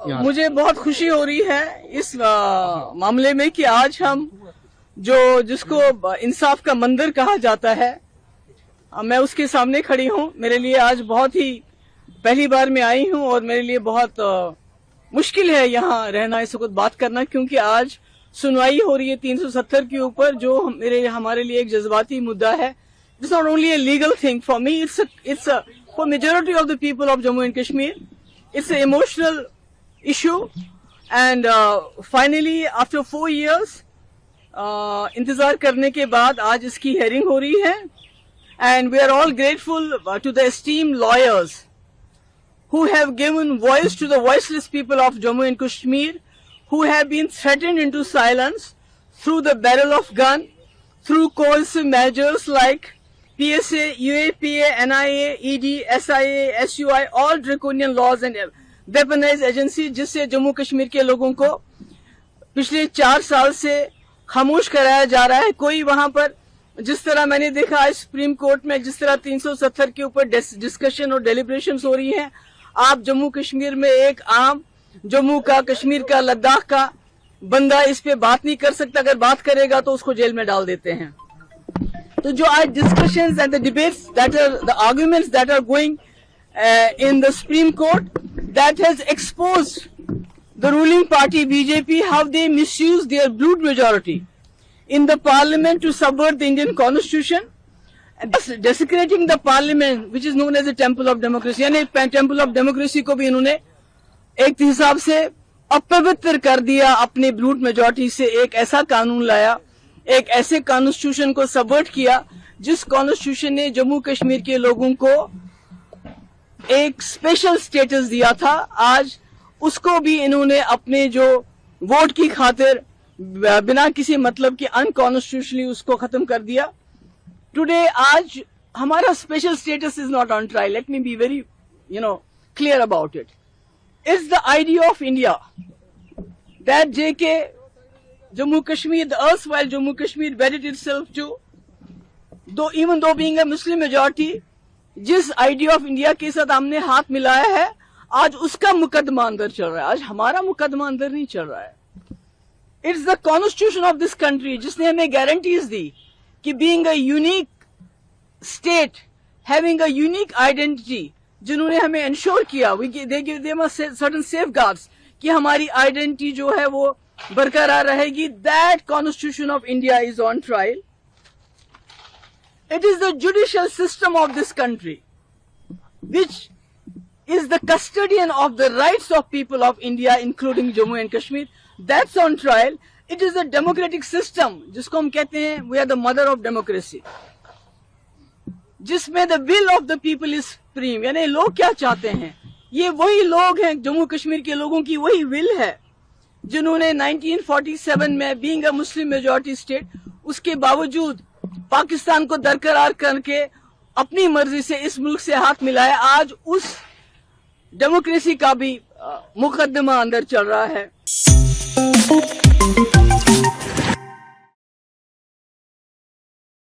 मुझे बहुत खुशी हो रही है इस मामले में कि आज हम जिसको इंसाफ का मंदिर कहा जाता है, मैं उसके सामने खड़ी हूँ। मेरे लिए आज बहुत ही पहली बार मैं आई हूँ और मेरे लिए बहुत मुश्किल है यहाँ रहना, इस वक्त बात करना, क्योंकि आज सुनवाई हो रही है 370 के ऊपर, जो हमारे लिए एक जज्बाती मुद्दा है। It's not only a legal thing for me, it's for majority of the people of Jammu and Kashmir. It's an emotional issue, and finally after 4 years इंतजार करने के बाद आज इसकी हेयरिंग हो रही है, and we are all grateful to the esteemed lawyers who have given voice to the voiceless people of Jammu and Kashmir, who have been threatened into silence through the barrel of gun, through coercive measures like PSA, UAPA, NIA, ED, SIA, SUI, all draconian laws and weaponized agencies, जिससे जम्मू कश्मीर के लोगों को पिछले 4 साल से खामोश कराया जा रहा है। कोई वहां पर, जिस तरह मैंने देखा आज सुप्रीम कोर्ट में जिस तरह 370 के ऊपर डिस्कशन और डेलिब्रेशंस हो रही हैं, आप जम्मू कश्मीर में एक आम जम्मू का, कश्मीर का, लद्दाख का बंदा इस पे बात नहीं कर सकता। अगर बात करेगा तो उसको जेल में डाल देते हैं। तो जो आज discussions and the debates that are the arguments that are going in the supreme court, that has exposed the ruling party BJP how they misuse their brute majority in the parliament to subvert the Indian constitution, desecrating the parliament which is known as the temple of democracy. यानी temple of democracy को भी इन्होंने एक हिसाब से अपवित्र कर दिया। अपने ब्रूट मेजॉरिटी से एक ऐसा कानून लाया, एक ऐसे कॉन्स्टिट्यूशन को सबवर्ट किया जिस कॉन्स्टिट्यूशन ने जम्मू कश्मीर के लोगों को एक स्पेशल स्टेटस दिया था। आज उसको भी इन्होंने अपने जो वोट की खातिर बिना किसी मतलब के अनकॉन्स्टिट्यूशनली उसको खत्म कर दिया। टुडे आज हमारा special status is not on trial. Let me be very clear about it. It's the idea of India that JK, Jammu Kashmir, the erstwhile Jammu Kashmir wedded itself to, even though being a Muslim majority, जिस idea of India के साथ हमने हाथ मिलाया है, आज उसका मुकदमा अंदर चल रहा है। आज हमारा मुकदमा अंदर नहीं चल रहा है। It's the constitution of this country जिसने हमें guarantees दी कि being a unique state, having a unique identity, जिन्होंने हमें इंश्योर किया, they give them a certain safeguards कि हमारी आइडेंटिटी जो है वो बरकरार रहेगी। That constitution of India is on trial. It is the judicial system of this country which is the custodian of the rights of people of India, including Jammu and Kashmir. That's on trial. It is a democratic system जिसको हम कहते हैं we are the mother of democracy, जिसमें the will of the people is supreme. यानी लोग क्या चाहते हैं, ये वही लोग हैं, जम्मू कश्मीर के लोगों की वही विल है जिन्होंने 1947 में being a Muslim majority state, उसके बावजूद पाकिस्तान को दरकरार करके अपनी मर्जी से इस मुल्क से हाथ मिलाया। आज उस डेमोक्रेसी का भी मुकदमा अंदर चल रहा है।